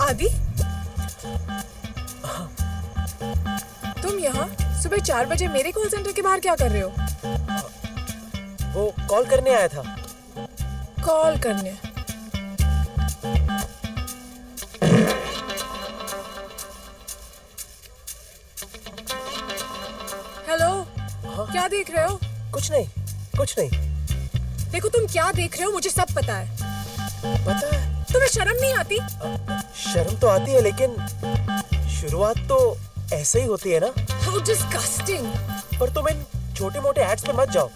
आदि, तुम यहाँ सुबह 4 बजे मेरे कॉल सेंटर के बाहर क्या कर रहे हो? वो कॉल करने आया था। कॉल करने? हेलो, क्या देख रहे हो? कुछ नहीं, कुछ नहीं। देखो, तुम क्या देख रहे हो मुझे सब पता है। पता है? तुम्हें शर्म नहीं आती? शर्म तो आती है, लेकिन शुरुआत तो ऐसे ही होती है ना। How disgusting! पर तुम इन छोटे मोटे एड्स में मत जाओ।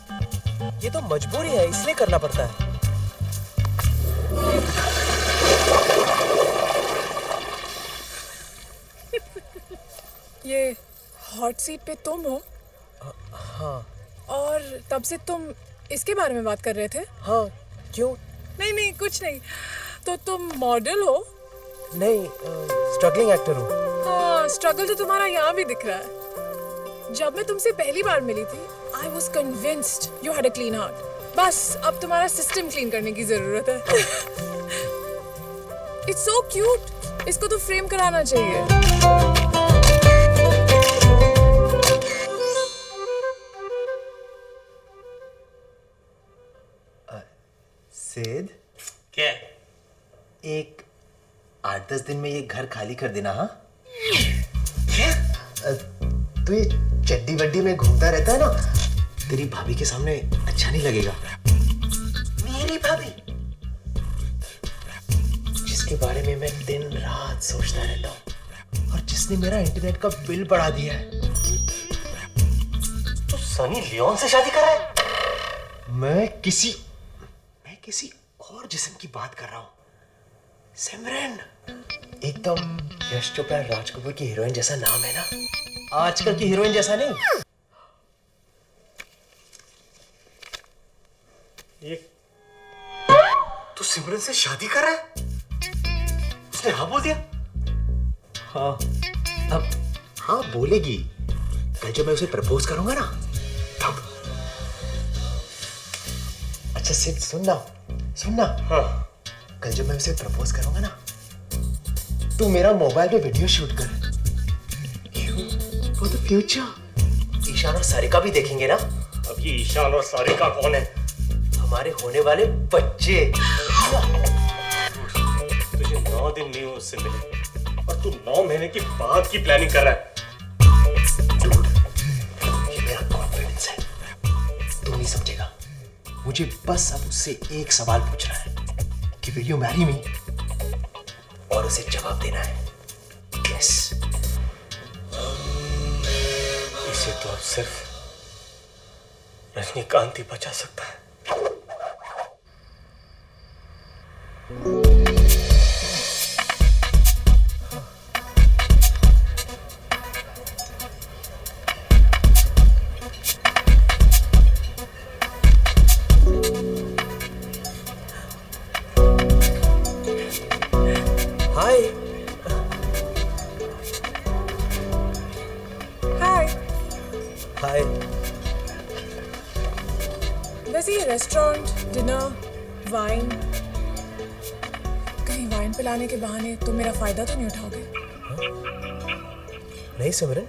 ये तो मजबूरी है, इसलिए करना पड़ता है। ये हॉट सीट पे तुम हो? हाँ। और तब से तुम इसके बारे में बात कर रहे थे? हाँ, क्यों? नहीं नहीं, कुछ नहीं। तो तुम मॉडल हो? नहीं, स्ट्रगलिंग एक्टर हूँ। हाँ, स्ट्रगल तो तुम्हारा यहाँ भी दिख रहा है। जब मैं तुमसे पहली बार मिली थी, I was convinced you had a clean heart. बस अब तुम्हारा सिस्टम क्लीन करने की जरूरत है। It's so cute. इसको तो फ्रेम कराना चाहिए। सिद, क्या? एक 8-10 दिन में ये घर खाली कर देना। हाँ, क्या? तू ये चड्डी वड्डी में घूमता रहता है ना, तेरी भाभी के सामने अच्छा नहीं लगेगा। मेरी भाभी जिसके बारे में मैं दिन रात सोचता रहता हूँ और जिसने मेरा इंटरनेट का बिल बढ़ा दिया है। तू सनी लियोन से शादी कर रहा है? मैं किसी और जिस्म की बात कर रहा हूँ। सिमरन, एकदम यश चोपड़ा राज कपूर की हीरोइन जैसा नाम है ना, आजकल की हीरोइन जैसा नहीं। ये तू सिमरन से शादी कर रहा है? उसने हाँ बोल दिया? हाँ, अब हाँ बोलेगी। कल जब मैं उसे प्रपोज करूंगा ना, तब। अच्छा सिर्फ सुनना। हाँ। कल जब मैं उसे प्रपोज करूंगा ना, तू मेरा मोबाइल पे वीडियो शूट कर। For the future. ईशान और सारिका भी देखेंगे ना। अब ये ईशान और सारिका कौन है? हमारे होने वाले बच्चे। तुझे 9 दिन नहीं हुए उससे मिले और तू 9 महीने की बाद की प्लानिंग कर रहा है। Dude, ये मेरा कॉन्फिडेंस है, तू नहीं समझेगा। मुझे बस अब उससे एक सवाल पूछना है कि विल यू मैरी मी, और उसे जवाब देना है यस। इसे तो अब सिर्फ रजनीकांत ही बचा सकता है। हाय। हाय। हाय। वैसे ये रेस्टोरेंट, डिनर, वाइन, कहीं वाइन पिलाने के बहाने तुम मेरा फायदा तो नहीं उठाओगे? नहीं सिमरन,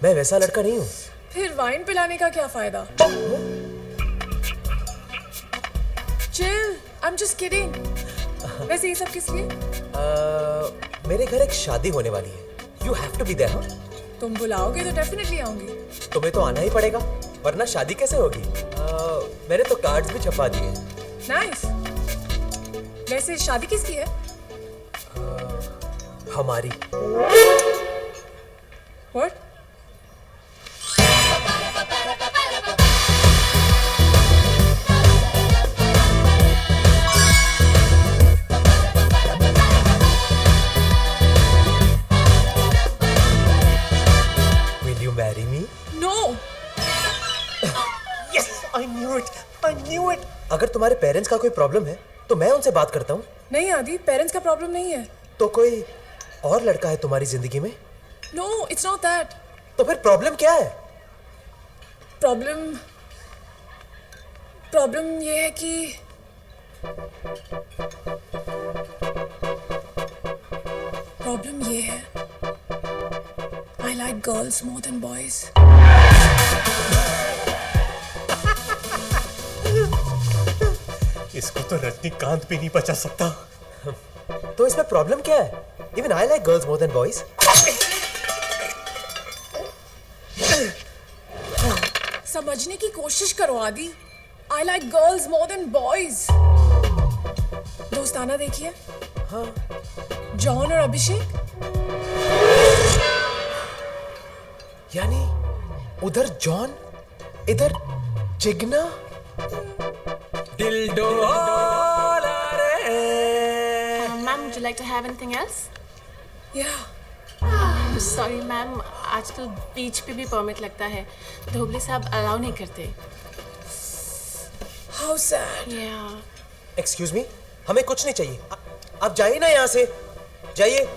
मैं वैसा लड़का नहीं हूँ। फिर वाइन पिलाने का क्या फायदा? Chill, I am just kidding. वैसे ये सब किस लिए? मेरे घर एक शादी होने वाली है। You have to be there. तुम बुलाओगे तो डेफिनेटली आऊंगी। तुम्हें तो आना ही पड़ेगा, वरना शादी कैसे होगी? मैंने तो कार्ड्स भी छपवा दिए। नाइस। वैसे शादी किसकी है? हमारी। What? Will you marry me? No. Yes, I knew it. अगर तुम्हारे पेरेंट्स का कोई प्रॉब्लम है तो मैं उनसे बात करता हूँ। नहीं आदि, पेरेंट्स का प्रॉब्लम नहीं है। तो कोई और लड़का है तुम्हारी जिंदगी में? No, it's not that. तो फिर प्रॉब्लम क्या है? प्रॉब्लम ये है कि प्रॉब्लम ये है, I like girls more than boys. इसको तो रजनीकांत भी नहीं बचा सकता। तो इसमें प्रॉब्लम क्या है? Even I like girls more than boys. समझने की कोशिश करो आदि। I like girls more than boys. दोस्ताना देखिए। हाँ। जॉन और अभिषेक। यानी उधर जॉन, इधर Jigna. Ma'am, would you like to have anything else? या Sorry मैम, आजकल बीच पे भी परमिट लगता है, धोबले साहब अलाउ नहीं करते। How sad. एक्सक्यूज मी, हमें कुछ नहीं चाहिए। आप जाइए ना यहाँ से, जाइए।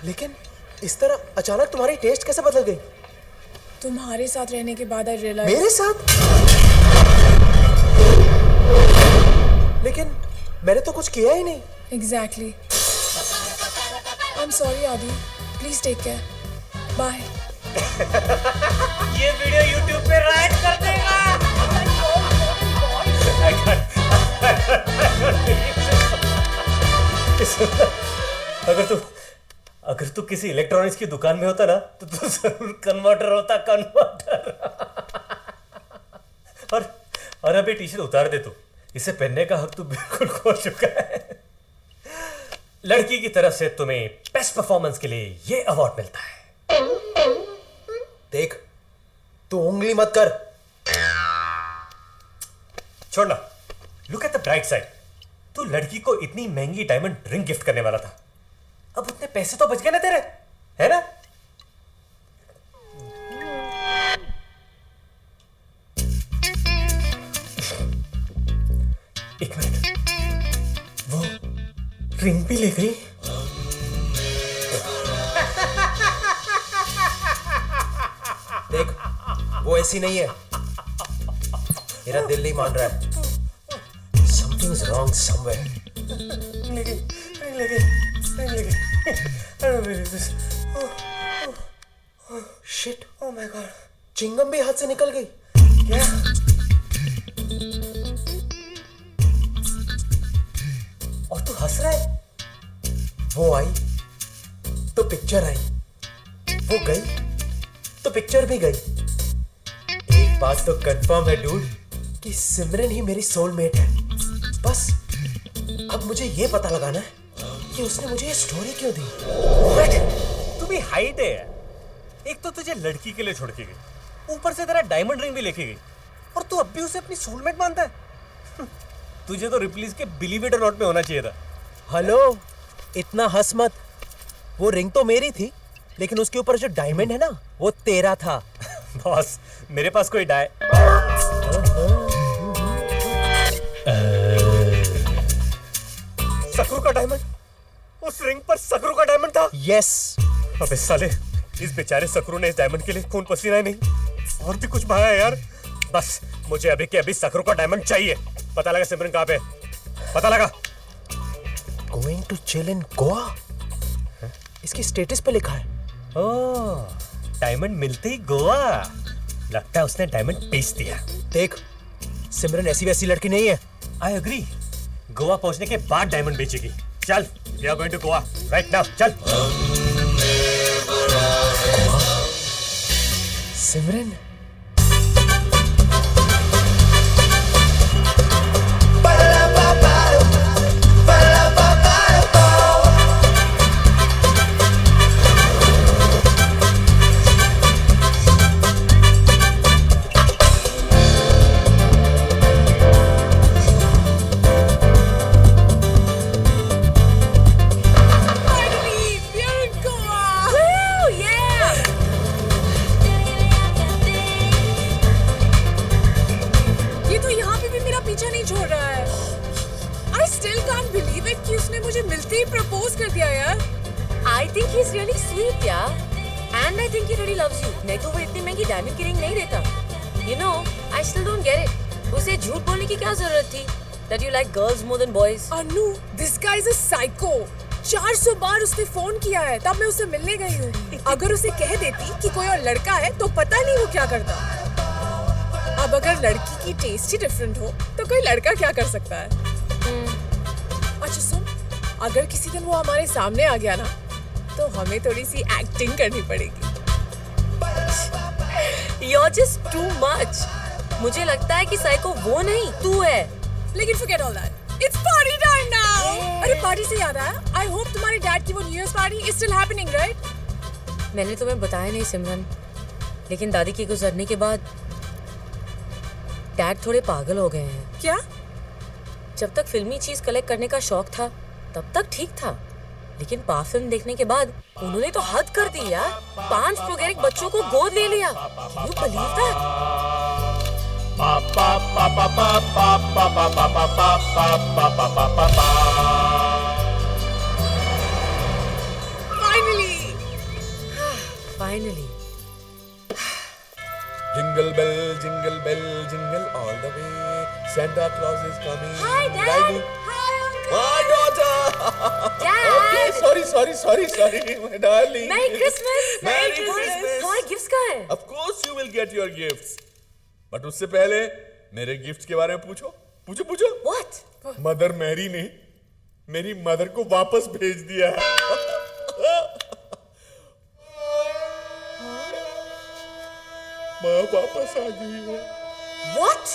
लेकिन इस तरह अचानक तुम्हारी टेस्ट कैसे बदल गई? तुम्हारे साथ रहने के बाद आई रियलाइज। मेरे साथ? लेकिन मैंने तो कुछ किया ही नहीं। एग्जैक्टली। आई एम सॉरी आदि, प्लीज टेक केयर, बाय। ये वीडियो YouTube पे राइट कर देगा। अगर तू किसी इलेक्ट्रॉनिक्स की दुकान में होता ना तो तू जरूर कन्वर्टर होता, कन्वर्टर। और अभी टी शर्ट उतार दे तू, इसे पहनने का हक तू बिल्कुल खो चुका है। लड़की की तरफ से तुम्हें बेस्ट परफॉर्मेंस के लिए ये अवार्ड मिलता है। देख, तू उंगली मत कर। छोड़ना, look at the bright side. तू लड़की को इतनी महंगी डायमंड रिंग गिफ्ट करने वाला था, अब उतने पैसे तो बच गए ना तेरे, है ना? एक मिनट, वो रिंग भी ले गई। देख, वो ऐसी नहीं है। मेरा दिल नहीं मान रहा है। Something's wrong somewhere. Shit. Oh my God. Chingam भी हाथ से निकल गई। क्या? और तू हंस रहा है? वो आई तो पिक्चर आई, वो गई तो पिक्चर भी गई। एक बात तो कंफर्म है डूड कि सिमरन ही मेरी सोलमेट है। बस अब मुझे ये पता लगाना है कि उसने मुझे ये स्टोरी क्यों दी। तू भी हाइट है यार। एक तो तुझे लड़की के लिए छोड़ के गई, ऊपर से तेरा डायमंड रिंग भी लेके गई, और तू अब भी उसे अपनी सोलमेट मानता है। तुझे तो रिप्लीज के बिलीव इट और नॉट में होना चाहिए था। हेलो, इतना हंस मत। वो रिंग तो मेरी थी, लेकिन उसके ऊपर जो डायमंड है ना, वो तेरा था। बॉस, मेरे पास कोई सकरू का डायमंड, उस रिंग पर सकरू का डायमंड था। यस। अबे साले, इस बेचारे सकरू ने इस डायमंड के लिए खून पसीना ही नहीं और भी कुछ बहाया यार। बस मुझे अभी के अभी सकरू का डायमंड चाहिए। पता लगा सिमरन कहाँ पे, पता लगा। Going to chill in Goa, इसकी स्टेटस पे लिखा है। ओह, डायमंड मिलते ही गोवा। लगता है उसने डायमंड बेच दिया। देख, सिमरन ऐसी वैसी लड़की नहीं है। I agree. गोवा पहुंचने के बाद डायमंड बेचेगी। चल, we are going to Goa right now. चल। सिमरन, प्रपोज कर दिया यार। I think he's really sweet, yeah. And I think he really loves you. नहीं तो वो इतनी महंगी डायमंड की रिंग नहीं देता. You know, I still don't get it. उसे झूठ बोलने की क्या जरूरत थी? that you like girls more than boys? Anu, this guy is a psycho. 400 बार उसने फोन किया है, तब मैं उससे मिलने गई हूँ। अगर उसे कह देती कि कोई और लड़का है, तो पता नहीं वो क्या करता। अब अगर लड़की की टेस्ट ही डिफरेंट हो, तो कोई लड़का क्या कर सकता है? अच्छा सुन, अगर किसी दिन वो हमारे सामने आ गया ना, तो हमें थोड़ी सी एक्टिंग करनी पड़ेगी। You're just too much. मुझे लगता है कि साइको वो नहीं, तू है। लेकिन forget all that. It's party time now. अरे पार्टी से याद आया, I hope तुम्हारे डैड की वो new year party is still happening, right? मैंने तुम्हें बताया नहीं सिमरन, लेकिन दादी के गुजरने के बाद डैड थोड़े पागल हो गए हैं। क्या? जब तक फिल्मी चीज कलेक्ट करने का शौक था, तब तक ठीक था, लेकिन पा फिल्म देखने के बाद उन्होंने तो हद कर दी यार। 5 प्रोगेरिक बच्चों को गोद ले लिया। Can you believe that? Finally. Finally. Jingle bell, jingle bell, jingle all the way. Santa Claus is coming. Hi, Dad. Riding. Hi, Uncle. My daughter. Dad. Okay, sorry, my darling. Merry Christmas. Merry Christmas. तुम्हारे gifts कहाँ हैं? Of course you will get your gifts. But उससे पहले मेरे gifts के बारे में पूछो। What? मदर मैरी ने मेरी मदर को वापस भेज दिया है। माँ वापस आ गई है। What?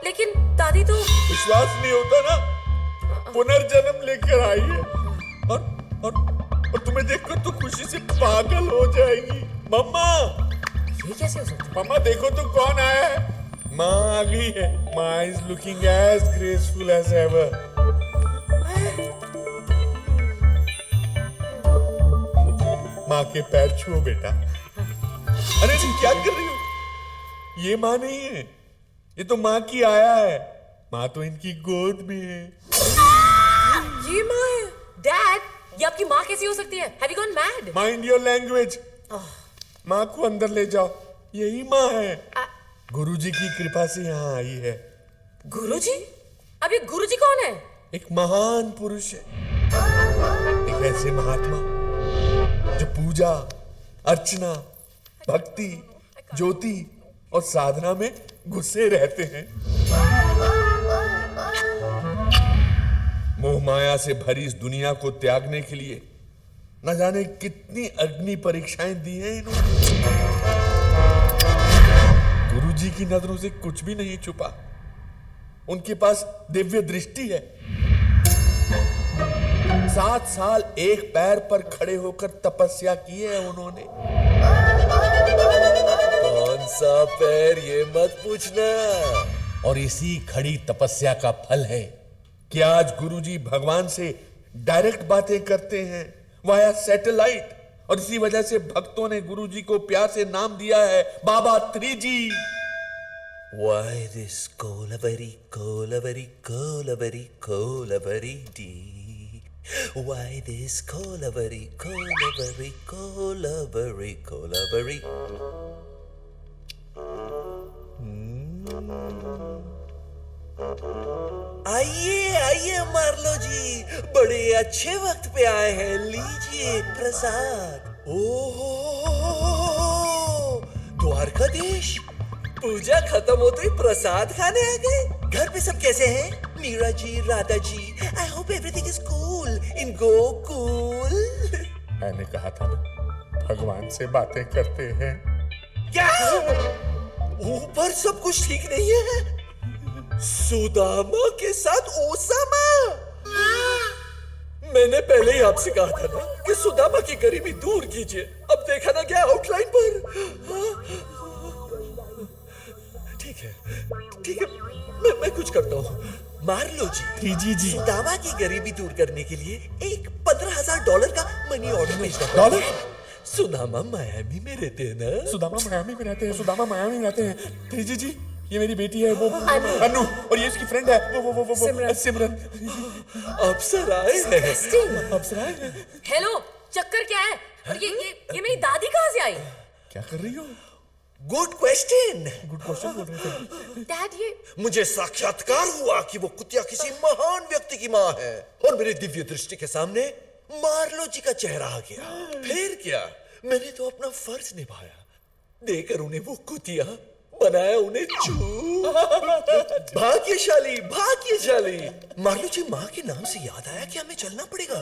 लेकिन दादी तो विश्वास नहीं होता ना, पुनर्जन्म लेकर आई है और तुम्हें देखकर तो खुशी से पागल हो जाएगी। मम्मा, ये कैसे हो सकता है? मम्मा देखो तो कौन आया है। माँ आ गई है। माँ is looking as graceful as ever. माँ के पैर छुओ बेटा। अरे तुम क्या कर रही हो? ये माँ नहीं है, ये तो माँ की आया है। माँ तो इनकी गोद में है। ये माँ है। Dad, ये आपकी माँ कैसी हो सकती है? Have you gone mad? Mind your language. माँ को अंदर ले जाओ, यही माँ है। गुरुजी की कृपा से यहाँ आई है। गुरुजी? अब ये गुरुजी कौन है? एक महान पुरुष है, एक ऐसे महात्मा जो पूजा, अर्चना, भक्ति, ज्योति और साधना में घुसे रहते हैं। मोह माया से भरी इस दुनिया को त्यागने के लिए न जाने कितनी अग्नि परीक्षाएं दी हैं इन्होंने। गुरुजी की नजरों से कुछ भी नहीं छुपा। उनके पास दिव्य दृष्टि है। 7 साल एक पैर पर खड़े होकर तपस्या की है उन्होंने। कौन सा पैर ये मत पूछना। और इसी खड़ी तपस्या का फल है कि आज गुरुजी भगवान से डायरेक्ट बातें करते हैं वाया सैटेलाइट। और इसी वजह से भक्तों ने गुरुजी को प्यार से नाम दिया है बाबा 3G। Why this Kolavari, Kolavari, Kolavari, Kolavari dee? Why this Kolavari, Kolavari, Kolavari, Kolavari? आइए मार्लो जी, बड़े अच्छे वक्त पे आए हैं। लीजिए प्रसाद। ओहो, द्वारकाधीश, पूजा खत्म होते ही प्रसाद खाने आ गए। घर पे सब कैसे हैं? Meera ji, Radha ji, I hope everything is cool in Gokul. मैंने कहा था ना, भगवान से बातें करते हैं। क्या ऊपर सब कुछ ठीक नहीं है? सुदामा के साथ ओसामा। मैंने पहले ही आपसे कहा था ना कि सुदामा की गरीबी दूर कीजिए। अब देखा ना क्या आउटलाइन पर। ठीक है, मैं कुछ करता हूँ। मार्लो जी, जी सुदामा की गरीबी दूर करने के लिए एक $15,000 का मनी ऑर्डर भेजना पड़ेगा। सुदामा मायामी में रहते हैं ना? सुदामा मायामी में रहते हैं। जी, ये मेरी बेटी है, वो अनु, और ये इसकी फ्रेंड है, वो सिमरन। अप्सराएं हैं। हेलो, चक्कर क्या है? और ये मेरी दादी कहाँ से आई? क्या कर रही हो? Good question. डैड ये मुझे साक्षात्कार हुआ कि वो कुतिया किसी महान व्यक्ति की माँ है और मेरे दिव्य दृष्टि के सामने मार्लो जी का चेहरा आ गया। फिर क्या, मैंने तो अपना फर्ज निभाया, देकर उन्हें वो कुतिया बनाया उन्हें चूर। भाग्यशाली भाग्यशाली। मार्लो जी, माँ के नाम से याद आया कि हमें चलना पड़ेगा।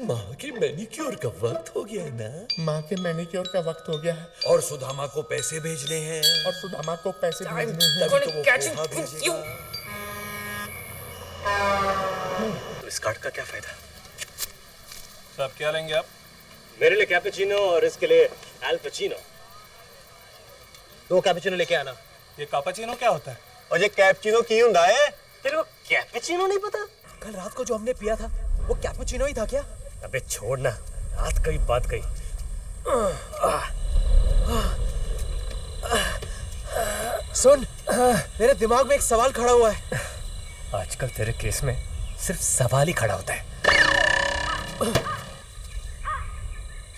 माँ के मैनिक्योर का वक्त हो गया है ना। माँ के मैनिक्योर का वक्त हो गया है और सुदामा को पैसे भेजने हैं। और सुदामा को पैसे भेजने हैं। तभी तो वो पोहा भेजेगा। तो इस कार्ड का क्या फायदा? साहब क्या लेंगे आप? मेरे लिए कैपुचिनो और इसके लिए एल पचिनो। 2 कैपुचिनो लेके आना। ये कापाचिनो क्या होता है? और ये कैपुचिनो की हुंदा है? तेरे को कैपुचिनो नहीं पता? कल रात को जो हमने पिया था वो कैपुचिनो ही था क्या? अबे छोड़ ना, रात कही बात कही। सुन, मेरे दिमाग में एक सवाल खड़ा हुआ है। आजकल तेरे केस में सिर्फ सवाल ही खड़ा होता है।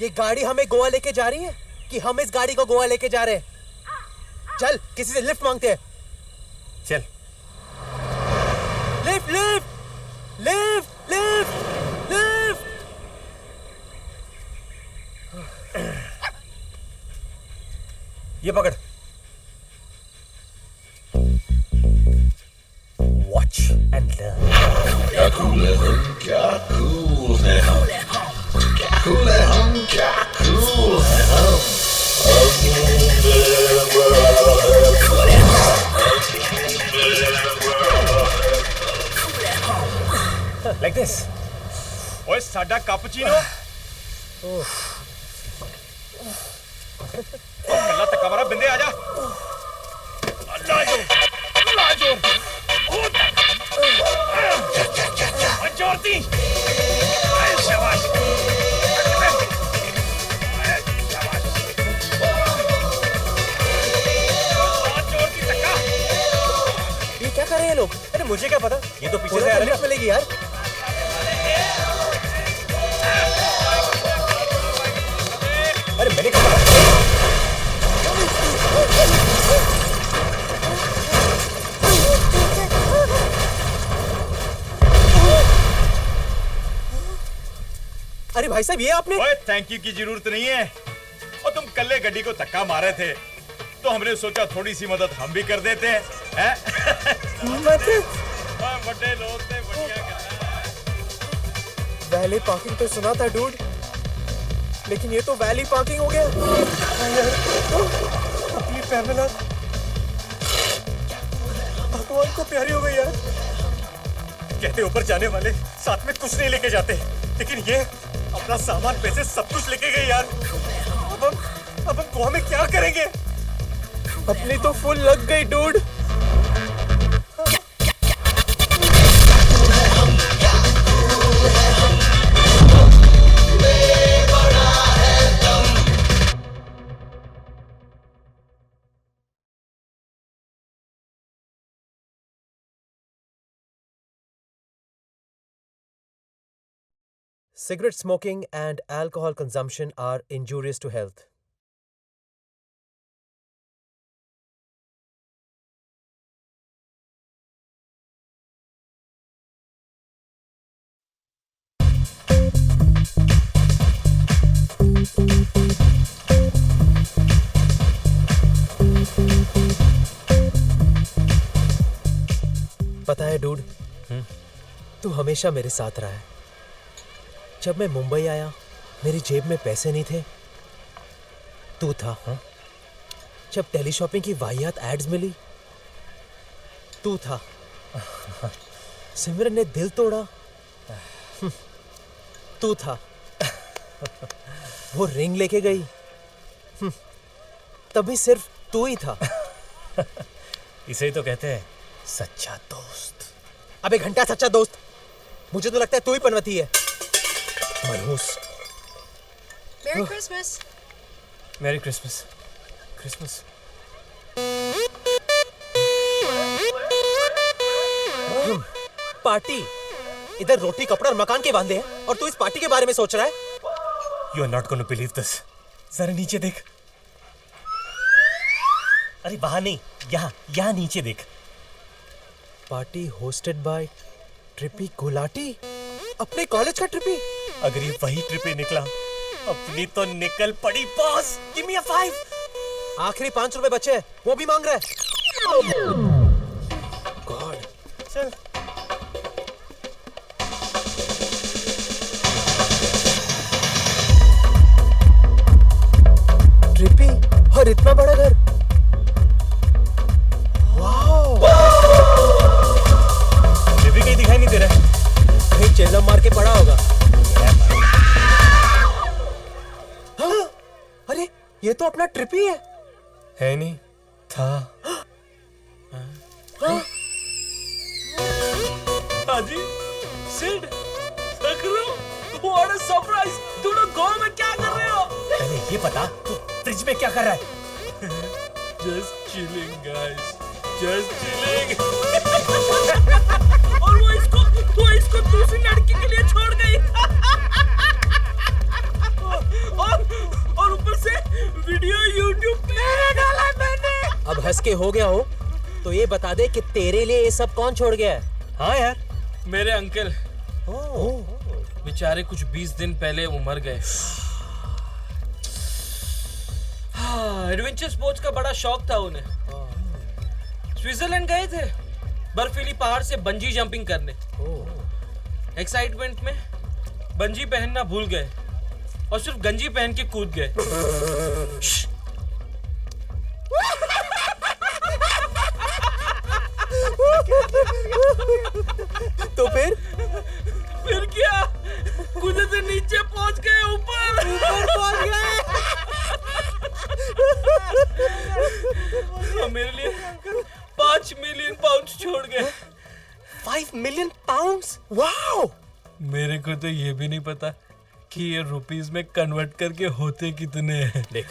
ये गाड़ी हमें गोवा लेके जा रही है कि हम इस गाड़ी को गोवा लेके जा रहे हैं? चल, किसी से लिफ्ट मांगते हैं। चल। Lift lift lift lift lift. ये पकड़। Watch and learn. क्या कूल है हम, क्या कूल है हम, क्या कूल है हम, क्या कूल है हम। Like this. ओए साडा कापुचिनो। कल्ला तक हमारा बिंदे आजा। अल्लाह जो। जोरती। शाबाश। ये क्या कर रहे हैं लोग? अरे मुझे क्या पता, ये तो पीछे से आ रहे लिफ्ट मिलेगी यार। अरे मैंने कहा पता। अरे भाई साहब, ये आपने? ओए थैंक यू की जरूरत नहीं है। और तुम कल्ले गड्डी को धक्का मारे थे तो हमने सोचा थोड़ी सी मदद हम भी कर देते हैं। बड़े लोग थे, बढ़िया करना। वैली पार्किंग तो सुना था डूड, लेकिन ये तो वैली पार्किंग हो गया। अपनी पैमेला भगवान को प्यारी हो गई यार। कहते ऊपर जाने वाले साथ में कुछ नहीं लेके जाते, लेकिन ये अपना सामान पैसे सब कुछ लेके गए यार। अब हम गोवा में क्या करेंगे? अपनी तो फुल लग गई dude. Cigarette smoking and alcohol consumption are injurious to health. पता है डूड, तू हमेशा मेरे साथ रहा है। जब मैं मुंबई आया, मेरी जेब में पैसे नहीं थे, तू था। जब टेली शॉपिंग की वाहियात एड्स मिली, तू था। सिमरन ने दिल तोड़ा, तू था। वो रिंग लेके गई, तभी सिर्फ तू ही था। इसे ही तो कहते हैं सच्चा दोस्त। अबे घंटा सच्चा दोस्त, मुझे तो लगता है तू ही पनवती है। मनहूस। Merry Christmas. मेरी क्रिसमस। क्रिसमस। पार्टी। इधर रोटी कपड़ा और मकान के बांधे हैं और तू इस पार्टी के बारे में सोच रहा है? You are not going to believe this. जरा नीचे देख। अरे वहां नहीं, यहाँ यहाँ नीचे देख। Party hosted by trippy Gulati. अपने कॉलेज का ट्रिपी। अगर ये वही ट्रिपे निकला, अपनी तो निकल पड़ी बॉस। गिव मी अ 5। आखिरी 5 रुपए बचे हैं, वो भी मांग रहा है। गॉड। चल ट्रिपी और इतना बड़ा घर। ट्रिपी कहीं दिखाई नहीं दे रहा है। कहीं चेलम मार के पड़ा होगा। हाँ, अरे ये तो अपना ट्रिपी है नहीं? था। हाजी, सिड, सकरो, व्हाट अ सरप्राइज! तुम लोग गोवा में क्या कर रहे हो? पहले ये बता, तू फ्रिज में क्या कर रहा है? Just chilling, guys. Just chilling. और वो इसको दूसरी लड़की के लिए छोड़ गई। और ऊपर से वीडियो YouTube पे डाला मैंने। अब हंस के हो गया हो तो ये बता दे कि तेरे लिए ये सब कौन छोड़ गया है? हाँ यार, मेरे अंकल बेचारे कुछ 20 दिन पहले वो मर गए। एडवेंचर स्पोर्ट्स का बड़ा शौक था उन्हें। स्विट्जरलैंड गए थे बर्फीली पहाड़ से बंजी जंपिंग करने। एक्साइटमेंट में बंजी पहनना भूल गए और सिर्फ गंजी पहन के कूद गए। तो फिर क्या कूदे से नीचे पहुंच गए, ऊपर पहुंच गए। मेरे लिए 5 मिलियन पाउंड छोड़ गए। 5 मिलियन पाउंड्स? वाओ! मेरे को तो ये भी नहीं पता कि ये रुपीस में कन्वर्ट करके होते कितने हैं। देख,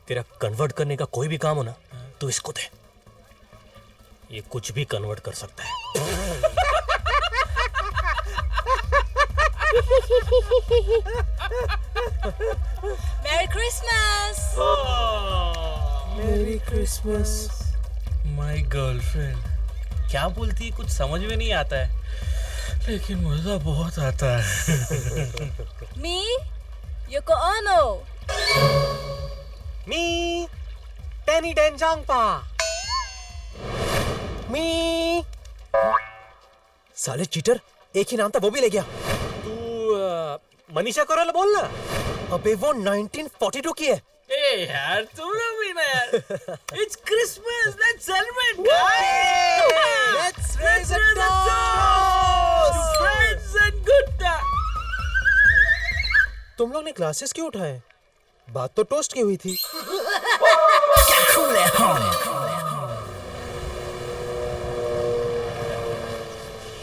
तेरा कन्वर्ट करने का कोई भी काम हो ना, तो इसको दे। ये कुछ भी कन्वर्ट कर सकता है। Merry Christmas! मेरी क्रिसमस। माय गर्लफ्रेंड क्या बोलती है कुछ समझ में नहीं आता है, लेकिन मजा बहुत आता है। Me? Yoko Ono! मी टेनी डेंजांगपा। मी साले चीटर, एक ही नाम था वो भी ले गया। तू मनीषा कोइराला बोल ना। अबे वो 1942 की है। ए यार तुम लोग भी ना यार। It's Christmas, let's celebrate guys! Let's raise a toast to friends and good times. तुम लोग ने ग्लासेस क्यों उठाए? बात तो टोस्ट की हुई थी।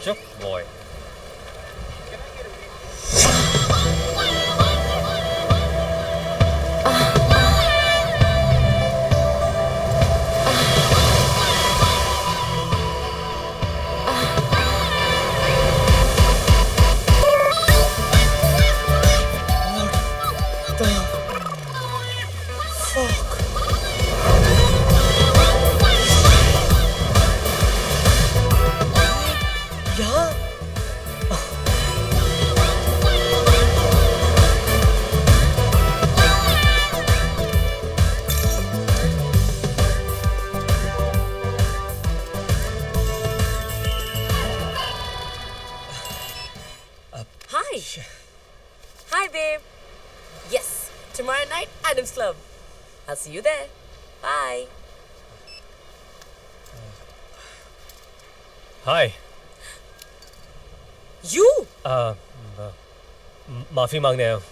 चुप boy. Hi. Hi, babe. Yes, tomorrow night, Adam's Club. I'll see you there. Bye. Hi. You? माफी मांगने आया हूँ।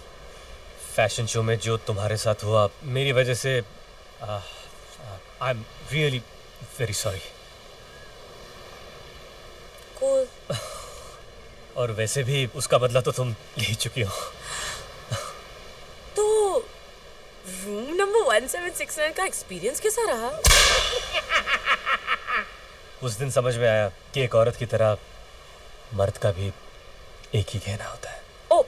फैशन शो में जो तुम्हारे साथ हुआ, मेरी वजह से I am really very sorry. Cool. और वैसे भी उसका बदला तो तुम ले ही चुकी हो। तो रूम नंबर 1769 का एक्सपीरियंस कैसा रहा? उस दिन समझ में आया कि एक औरत की तरह मर्द का भी एक ही कहना होता है। Oh,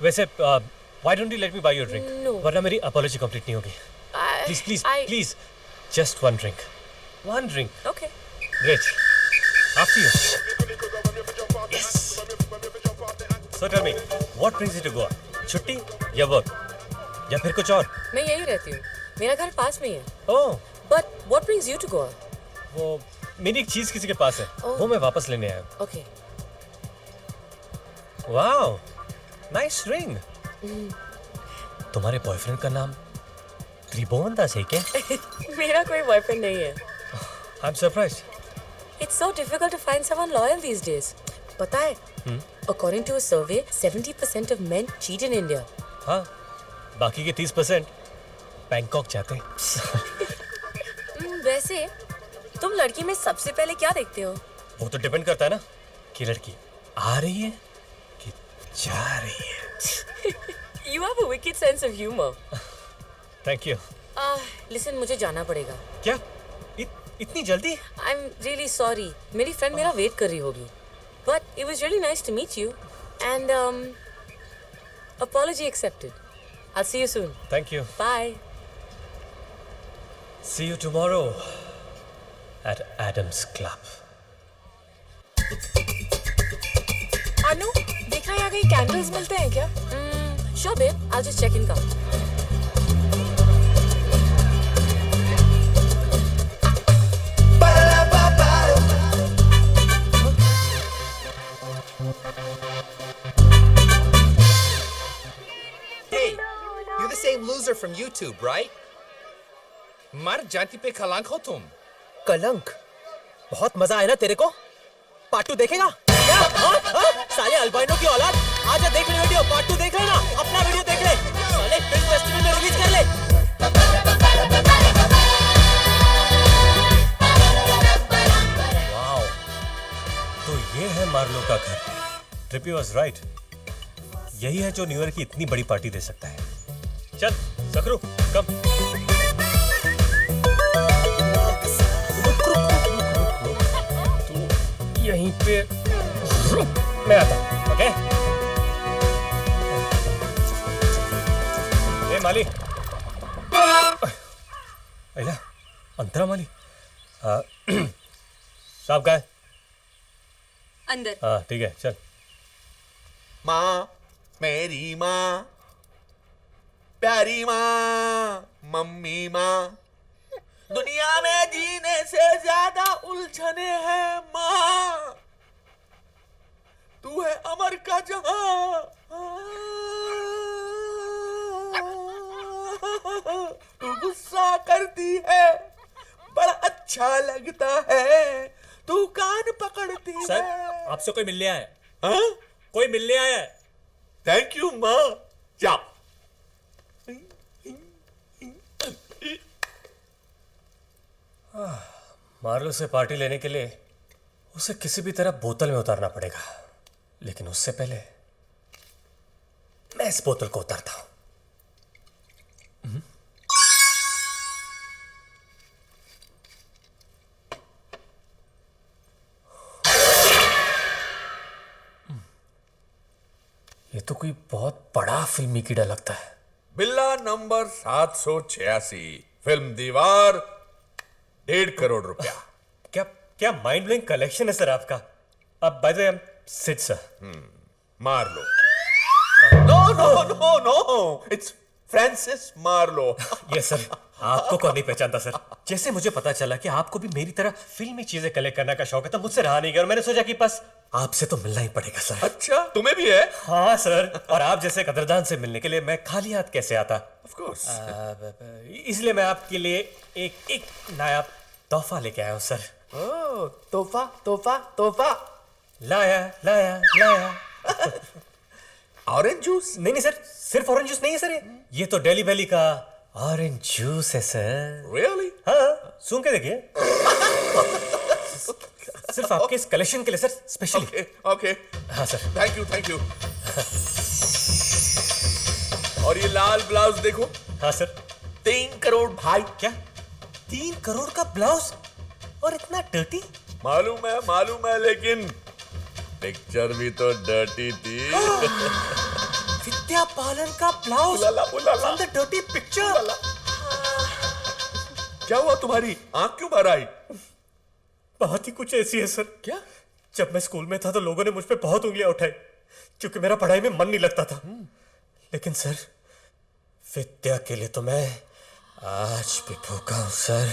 वैसे why don't you let me by your drink? No. वरना मेरी अपॉलॉजी कंप्लीट नहीं होगी। I Please, please, I- please. Just one drink. One drink. Okay. Great. After you. Yes. So tell me, what brings you to Goa? छुट्टी या work या फिर कुछ और? मैं यही रहती हूँ. मेरा घर पास में ही है. ओह, But what brings you to Goa? वो मेरी एक चीज किसी के पास है. Oh. वो मैं वापस लेने आया हूँ. Okay. Wow, nice ring. तुम्हारे बॉयफ्रेंड का नाम त्रिभुवन दास है क्या? मेरा कोई बॉयफ्रेंड नहीं है. I am surprised. It's so difficult to find someone loyal these days. पता है? According to a survey, 70% of men cheat in India. हाँ, बाकी के 30% बैंकॉक जाते हैं. वैसे तुम लड़की में सबसे पहले क्या देखते हो? वो तो डिपेंड करता है ना कि लड़की आ रही है कि जा रही है. You have a wicked sense of humor. Thank you. Listen, मुझे जाना पड़ेगा. क्या इतनी जल्दी? I'm really sorry. मेरी फ्रेंड मेरा वेट कर रही होगी. But it was really nice to meet you. And apology accepted. I'll see you soon. Thank you. Bye. See you tomorrow at Adam's Club. अनु, देखा यहाँ कहीं कैंडल्स मिलते हैं क्या? Sure, babe. I'll just check in car. Hey, you're the same loser from YouTube, right? मर जाति पे कलंक हो तुम. कलंक. बहुत मजा आया ना तेरे को? पार्ट 2 देखेगा? क्या? हाँ? हाँ? साले अल्बाइनो की औलाद. आजा देख ले वीडियो. पार्ट 2 देख लेना. अपना वीडियो देख ले. साले फिल्म फेस्टिवल में रिलीज कर ले. वाओ, तो ये है मार्लो का घर. Trippy was right. यही है जो न्यू ईयर की इतनी बड़ी पार्टी दे सकता है. चल सकरू, कम. तू यहीं पे रुक, मैं आता हूं. ओके? ए माली. अला, अंतरा माली. साहब का है? अंदर. हाँ ठीक है, चल. माँ, मेरी माँ, प्यारी माँ, मम्मी माँ, दुनिया में जीने से ज्यादा उलझने हैं माँ. तू है अमर का जहां. तू गुस्सा करती है, बड़ा अच्छा लगता है. तू कान पकड़ती है. सर, आपसे कोई मिलने आया है. हाँ? कोई मिलने आया है. थैंक यू माँ. जाओ. मार्लो से पार्टी लेने के लिए उसे किसी भी तरह बोतल में उतारना पड़ेगा. लेकिन उससे पहले मैं इस बोतल को उतारता हूं. ये तो कोई बहुत बड़ा फिल्मी कीड़ा लगता है. बिल्ला नंबर 786, फिल्म दीवार, 1.5 करोड़ रुपया. क्या क्या माइंड ब्लोइंग कलेक्शन है सर आपका. अब by the way I am Sid sir. Marlo. No no no no, it's Francis Marlo. Yes sir. आपको कौन नहीं पहचानता सर. जैसे मुझे पता चला कि आपको भी मेरी तरह फिल्मी चीजें कलेक्ट करने का शौक है तो मुझसे रहा नहीं गया और मैंने सोचा कि बस आपसे तो मिलना ही पड़ेगा सर. अच्छा, तुम्हें भी है? हाँ सर. और आप जैसे कदरदान से मिलने के लिए मैं खाली हाथ कैसे आता. Of course. इसलिए मैं आपके लिए एक नायाब तोहफा लेके आया हूँ सर. ओह, तोहफा तोहफा तोहफा. लाया लाया लाया. Orange juice? नहीं सर, सिर्फ ऑरेंज जूस नहीं है सर. ये तो दिल्ली वैली का ऑरेंज जूस है सर. रियली? हाँ, सूंघ के देखिए. सिर्फ आपके इस कलेक्शन के लिए सर, स्पेशली. Okay okay. हाँ सर. Thank you. और ये लाल ब्लाउज देखो. हाँ सर. 3 करोड़ भाई. क्या 3 करोड़ का ब्लाउज और इतना डर्टी? मालूम है लेकिन पिक्चर भी तो डर्टी थी. विद्या बालन का blouse उलाला, उलाला. from the dirty picture. क्या हुआ तुम्हारी आंख क्यों भर आई? बात ही कुछ ऐसी है सर। क्या? जब मैं स्कूल में था तो लोगों ने मुझ पे बहुत उंगलियां उठाई क्योंकि मेरा पढ़ाई में मन नहीं लगता था। लेकिन सर विद्या के लिए तो मैं आज भी भूखा हूं सर।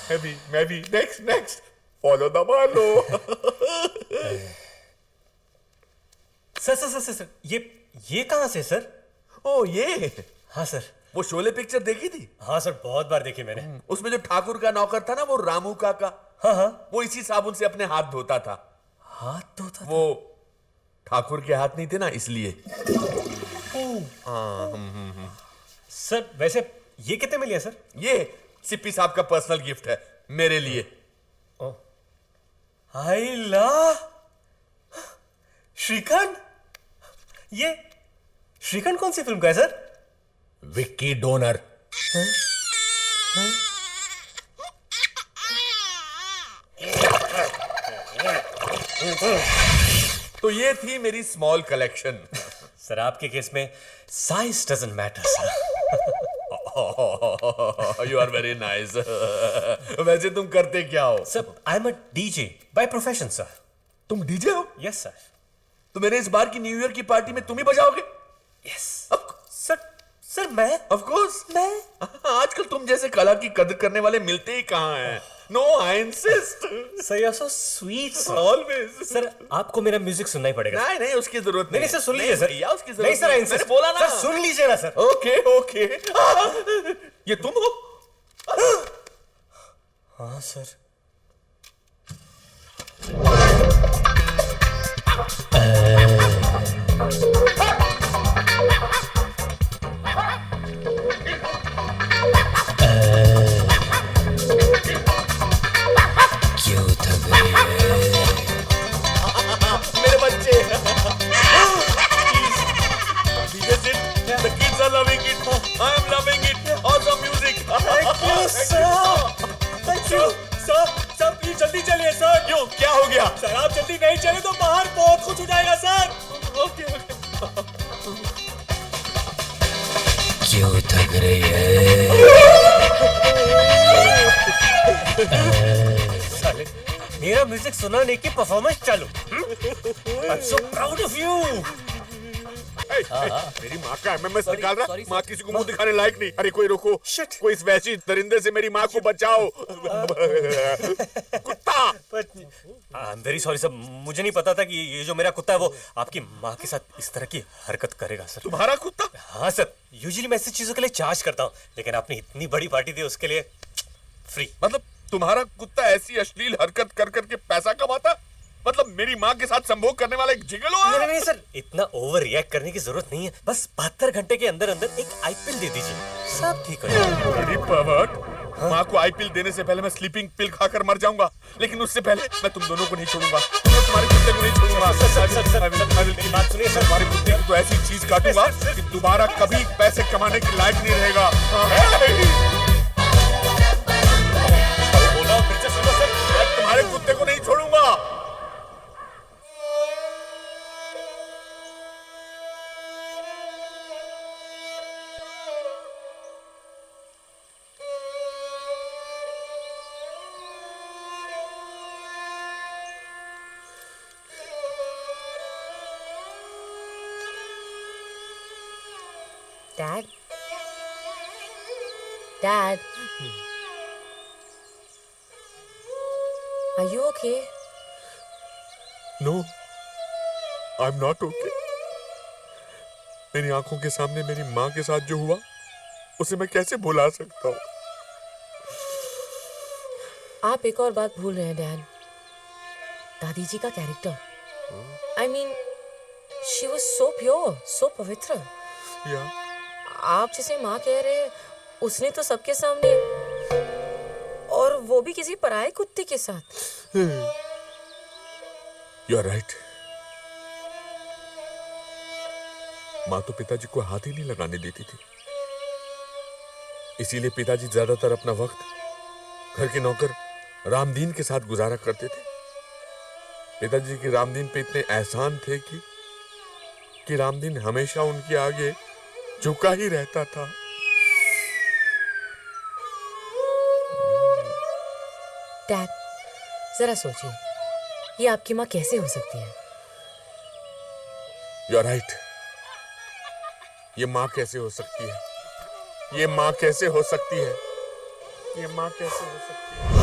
मैं भी नेक्स्ट फॉलो द मालो। सर ये कहां से सर? ओ ये, हाँ सर। वो शोले पिक्चर देखी थी? हाँ सर, बहुत बार देखी मैंने। उसमें जो ठाकुर का नौकर था ना, वो रामू काका, हाँ वो इसी साबुन से अपने हाथ धोता था। हाथ धोता था? वो ठाकुर के हाथ नहीं थे ना, इसलिए। सर वैसे ये कितने में लिया सर? ये सिप्पी साहब का पर्सनल गिफ्ट है मेरे लिए। हाय ला श्रीखंड, ये श्रीखंड कौन सी फिल्म का है सर? विक्की डोनर। तो ये थी मेरी स्मॉल कलेक्शन। सर आपके केस में size doesn't matter sir. You are very nice. वैसे तुम करते क्या हो? Sir I am a DJ by profession sir. तुम डीजे हो? Yes sir. तो मेरे इस बार की न्यू ईयर की पार्टी में तुम ही बजाओगे? यस सर मैं? ऑफ कोर्स मैं। आजकल तुम जैसे कला की कदर करने वाले मिलते ही कहां हैं। No I insist. Sir you are so sweet sir. Always. Sir आपको मेरा म्यूजिक सुनना ही पड़ेगा। नहीं उसकी जरूरत नहीं सर, सुन लीजिए सर। भैया उसकी जरूरत नहीं सर, मैंने insist। बोला ना। सर सुन लीजिए ना सर। ओके ये तुम हो? हाँ सर। क्यों थक रही है? मेरे बच्चे। The kids are loving it. I am loving it. Awesome music. Thank you sir. Thank you sir please जल्दी चलिए सर। क्यों, क्या हो गया? सर आप जल्दी नहीं चले तो बाहर बहुत कुछ हो जाएगा सर। ओके क्यों थक रही है? साले मेरा म्यूजिक सुनाने की परफॉर्मेंस चालू। I'm so proud of you. मेरी माँ का एमएमएस निकाल रहा। माँ किसी को मुंह दिखाने लायक नहीं। अरे कोई रोको। कोई इस वैसी दरिंदे से मेरी माँ को बचाओ। कुत्ता। I am very sorry sir, मुझे नहीं पता था कि ये जो मेरा कुत्ता है वो आपकी माँ के साथ इस तरह की हरकत करेगा सर। तुम्हारा कुत्ता? हाँ सर, यूजुअली मैं ऐसी चीजों के लिए चार्ज करता हूँ, लेकिन आपने इतनी बड़ी पार्टी दी उसके लिए फ्री। मतलब तुम्हारा कुत्ता ऐसी अश्लील हरकत कर करके पैसा कमाता? मतलब मेरी माँ के साथ संभोग करने वाला एक जिगलो है? नहीं सर, इतना ओवर रिएक्ट करने की जरूरत नहीं है। बस 72 घंटे के अंदर अंदर एक आईपीएल दे दीजिए, सब ठीक हो जाएगा। मेरी परवर्ट। माँ को आईपीएल देने से पहले मैं स्लीपिंग पिल खाकर मर जाऊंगा, लेकिन उससे पहले मैं तुम दोनों को नहीं छोड़ूंगा। मैं तुम्हारे कुत्ते को नहीं छोड़ूंगा। मेरी बात सुनिए सर। तुम्हारे कुत्ते की तो ऐसी चीज काटूंगा कि दोबारा कभी पैसे कमाने के लायक नहीं रहेगा। बोला फिर से सुनो सर। मैं तुम्हारे कुत्ते को नहीं छोड़ूंगा। Dad? Are you okay? No, I'm not okay. मेरी आंखों के सामने मेरी माँ के साथ जो हुआ उसे मैं कैसे भुला सकता हूँ? आप एक और बात भूल रहे हैं डैड। दादी जी का character. I mean, she was so pure, so पवित्र। या आप जिसे माँ कह रहे हैं, उसने तो सबके सामने, और वो भी किसी पराये कुत्ते के साथ। You are right. माँ तो पिताजी को हाथ ही नहीं लगाने देती थी। इसीलिए पिताजी ज्यादातर अपना वक्त घर के नौकर रामदीन के साथ गुजारा करते थे। पिताजी के रामदीन पे इतने एहसान थे कि रामदीन हमेशा उनके आगे झुका ही रहता था। डैड, जरा सोचिए, ये आपकी माँ कैसे हो सकती है? You are right. ये माँ कैसे हो सकती है? ये माँ कैसे हो सकती है? ये माँ कैसे हो सकती है?